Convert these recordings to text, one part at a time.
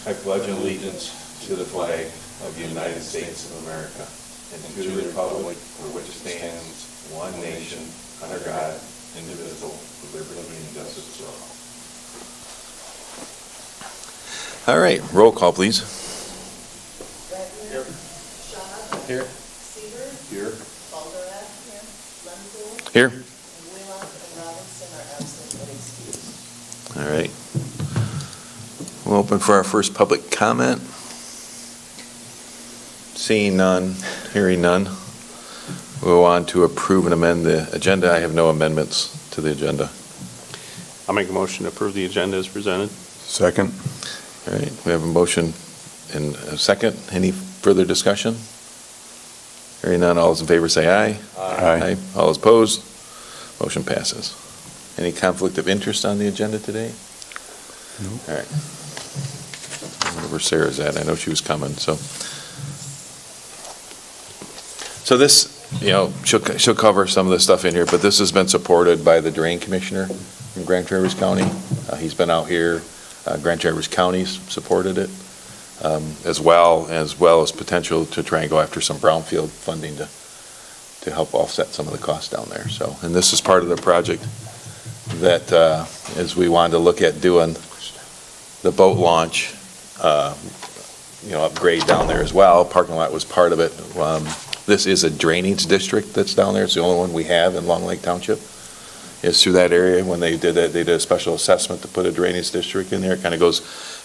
I pledge allegiance to the flag of the United States of America and to the republic for which it stands, one nation, under God, indivisible, with liberty and justice for all. All right, roll call, please. Redmond. Shaw. Here. Seaver. Here. Balderas. Here. Lenzel. Here. And Wheelock and Robinson are absent but excused. All right. We'll open for our first public comment. Seeing none, hearing none. We'll go on to approve and amend the agenda. I have no amendments to the agenda. I'll make a motion to approve the agenda as presented. Second. All right, we have a motion and a second. Any further discussion? Hearing none, all those in favor say aye. Aye. All those opposed? Motion passes. Any conflict of interest on the agenda today? No. All right. I don't know where Sarah's at. I know she was coming, so. So this, she'll cover some of the stuff in here, but this has been supported by the Drain Commissioner from Grand Traverse County. He's been out here. Grand Traverse County's supported it, as well as potential to try and go after some brownfield funding to help offset some of the costs down there. So, and this is part of the project that, as we wanted to look at doing the boat launch, upgrade down there as well. Parking lot was part of it. This is a drainage district that's down there. It's the only one we have in Long Lake Township. Is through that area. When they did that, they did a special assessment to put a drainage district in there. It kind of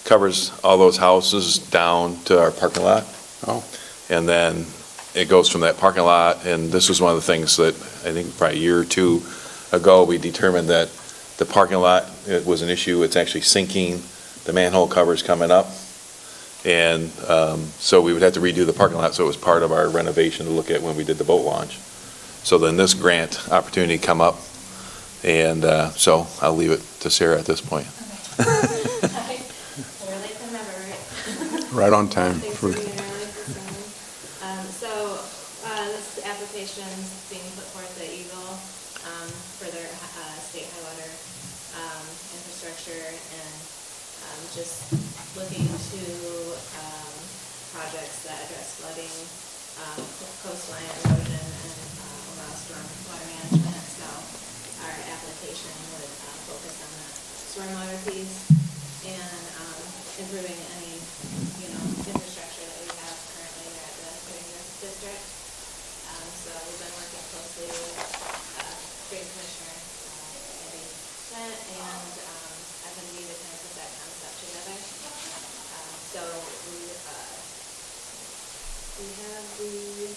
covers all those houses down to our parking lot. Oh. And then it goes from that parking lot, and this was one of the things that I think probably a year or two ago, we determined that the parking lot, it was an issue. It's actually sinking. The manhole cover's coming up. And so we would have to redo the parking lot, so it was part of our renovation to look at when we did the boat launch. So then this grant opportunity come up, and so I'll leave it to Sarah at this point. Okay. We're late to never, right? Right on time. Thanks for being early for someone. This application is being put forth at Eagle for their state high water infrastructure, and just looking to projects that address flooding, coastline erosion, and allow storm water management. So our application would focus on the stormwater piece and improving any, infrastructure that we have currently there at the Drain District. So we've been working closely with Drain Commissioner Andy Bennett and FND to kind of put that concept together. So we have the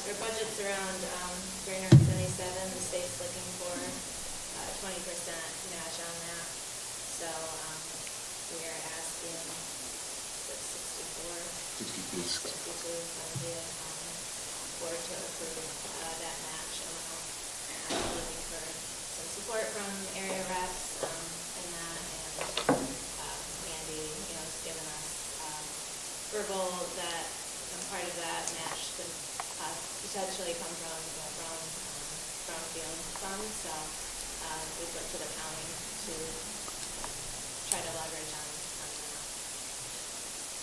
Our budget's around 377. The state's looking for 20% match on that. So we are asking 62 for to approve that match amount. Looking for some support from area reps in that, and Andy, has given us verbal that part of that match could potentially come from the brownfield funds. So we've looked to the county to try to leverage on that.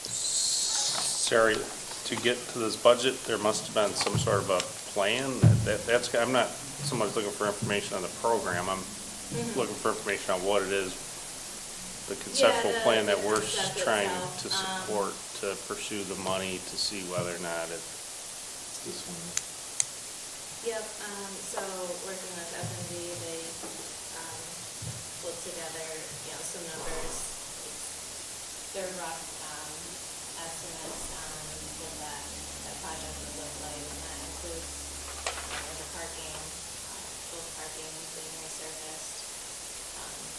Sarah, to get to this budget, there must have been some sort of a plan. That's I'm not someone's looking for information on the program. I'm looking for information on what it is, the conceptual plan that we're trying to support to pursue the money to see whether or not it's this one. Yep. So working with FND, they put together, some numbers. Their rough estimates on what that project would look like, and that includes the parking, both parking being resurfaced,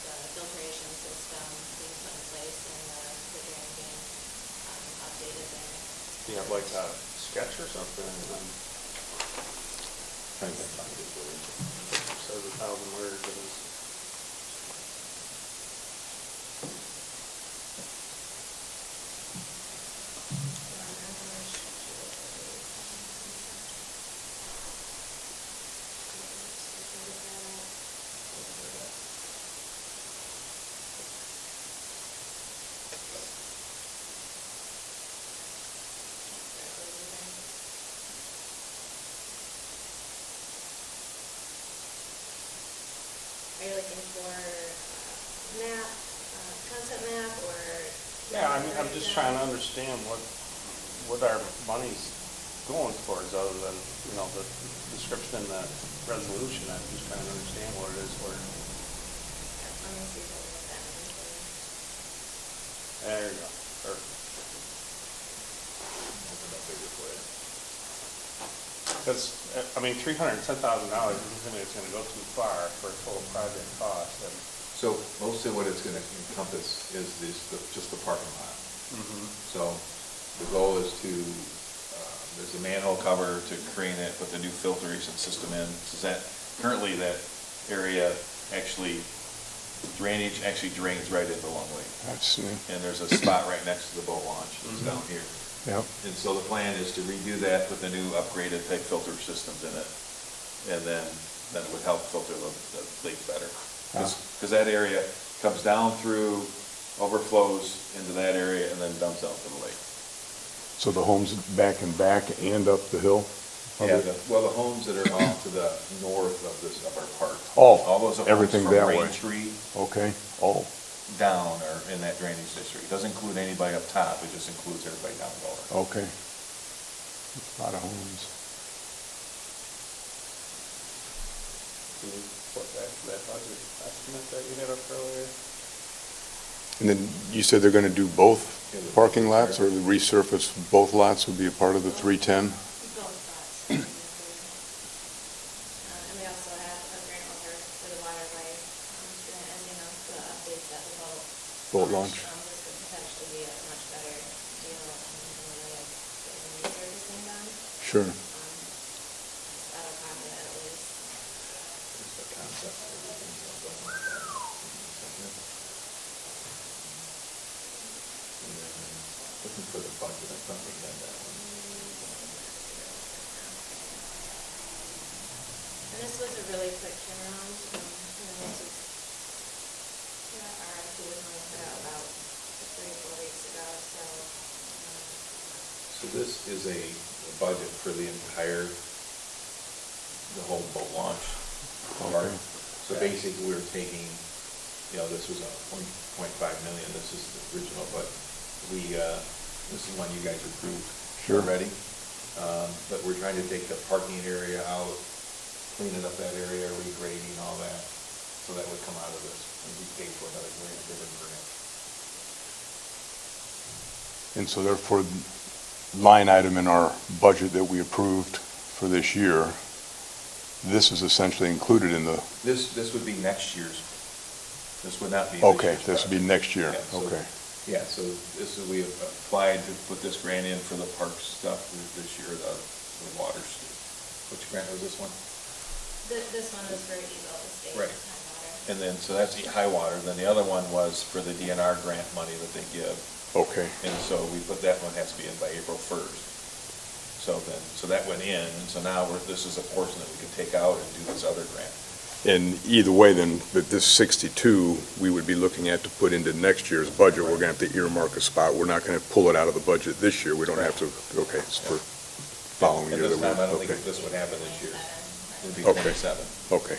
the filtration system being put in place, and the drain being updated there. Do you have like a sketch or something? Trying to find it. Says 1,000 words. Yeah, I mean, I'm just trying to understand what our money's going towards, other than, you know, the description in the resolution. I'm just trying to understand what it is for. Let me see if I can get that one for you. There you go. Perfect. Because, I mean, $310,000 doesn't mean it's gonna go too far for a total project cost, and. So mostly what it's gonna encompass is just the parking lot. So the goal is to, there's a manhole cover to crane it, put the new filtration system in. So that, currently that area actually, drainage actually drains right into Longway. I see. And there's a spot right next to the boat launch, it's down here. Yep. And so the plan is to redo that with the new upgraded type filter systems in it. And then it would help filter the lake better. Because that area comes down through, overflows into that area, and then dumps out to the lake. So the homes back and up the hill? Yeah, the homes that are off to the north of our park. Oh, All those homes everything from that way. Braintree Okay, oh, down are in that drainage district. It doesn't include anybody up top, it just includes everybody down lower. okay. A lot of homes. Can you put back to that budget estimate that you had up earlier? And then you said they're gonna do both parking lots, or the resurface both lots would be a part of the 310? Both lots. And we also have a grant over for the waterway, and, you know, the updates that the Boat launch. This could potentially be a much better deal in the way of getting resurfacing done. Sure. Out of pocket at least. Just the concept of everything going like that. And then, looking for the budget, I thought we had that one. And this was a really quick turnaround, you know, this was, our RFP was only put out about 3 or 4 weeks ago, so. So this is a budget for the entire, the whole boat launch part. Okay. So basically, we were taking, you know, this was a 1.5 million, this is the original, but this is one you guys approved Sure. already. But we're trying to take the parking area out, cleaning up that area, regrading, all that. So that would come out of this, and we paid for another grant, different grant. And so therefore, line item in our budget that we approved for this year, this is essentially included in the, This would be next year's, this would not be this okay, year's this would be project. next year, Yeah, so- okay. Yeah, so this is, we applied to put this grant in for the park stuff this year, the water. Which grant was this one? This one was for Eagle Estate. Right. High water. And then, so that's the high water, then the other one was for the DNR grant money that they give. Okay, And so we put, that one has to be in by April 1st. So that went in, and so now this is a portion that we can take out and do this other grant. and either way then, but this 62, we would be looking at to put into next year's budget, we're gonna have to earmark a spot, we're not gonna pull it out of the budget this year, we don't have to, okay, it's for following And year. this that time, I don't we- think okay. this would happen this year. It'd be Okay. 27. Okay.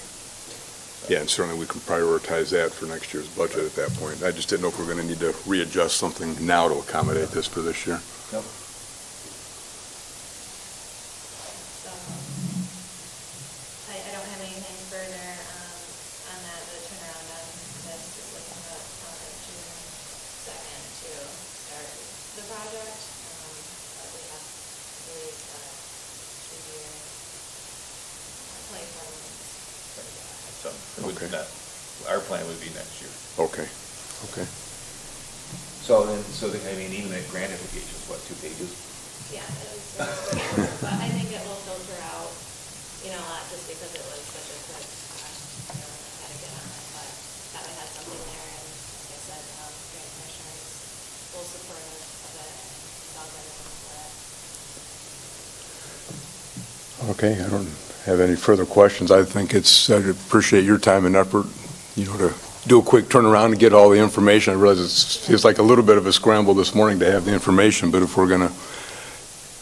Yeah, and certainly we can prioritize that for next year's budget at that point. I just didn't know if we're gonna need to readjust something now to accommodate this for this year. Nope. So, I don't have anything further, on that, the turnaround on this is looking at, June 2nd to start the project. But we have, I believe, 2 year, 24 months. So it would Okay. not, our plan would be next year. Okay, okay. So then, I mean, even that grant application is what, 2 pages? Yeah, it was great, but I think it will filter out, you know, a lot just because it was such a quick, you know, I had to get on it, but that we had something there, and like I said, grant commissioners full support of it, and it's all good for it. Okay, I don't have any further questions. I think I appreciate your time and effort, you know, to do a quick turnaround and get all the information. I realize it's like a little bit of a scramble this morning to have the information, but if we're going to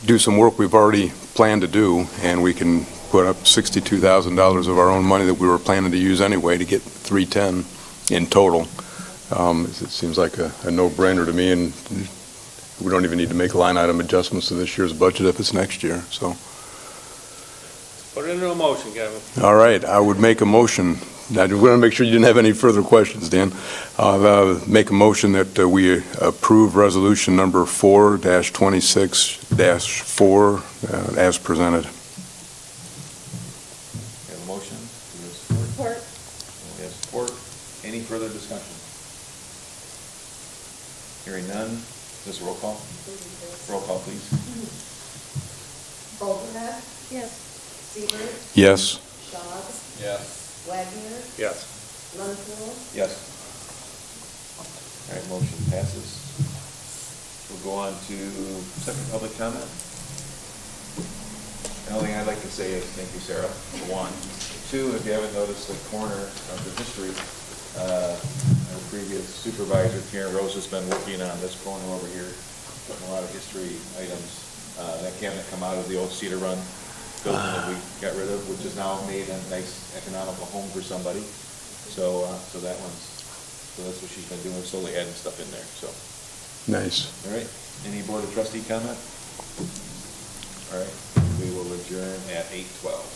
do some work we've already planned to do, and we can put up $62,000 of our own money that we were planning to use anyway to get 310 in total, It seems like a no-brainer to me, and we don't even need to make line item adjustments to this year's budget if it's next year, so. Put it into a motion, Kevin. All right, I would make a motion. I want to make sure you didn't have any further questions, Dan. Make a motion that we approve resolution number 4-26-4 as presented. We have a motion, we have support. We have support. Any further discussion? Hearing none, is this a roll call? Roll call, please. Boldenhead, Yes. Seaver, Yes. Shaws, Yes. Wagner, Yes. Lundpool, Yes. All right, motion passes. We'll go on to second public comment. The only thing I'd like to say is thank you, Sarah, for one. Two, if you haven't noticed the corner of the history, our previous supervisor, Karen Rose, has been working on this corner over here, putting a lot of history items. That cabinet come out of the old Cedar Run building that we got rid of, which is now made a nice economical home for somebody. So that's what she's been doing, slowly adding stuff in there, so. Nice. All right, any board of trustee comment? All right, we will adjourn at 8:12.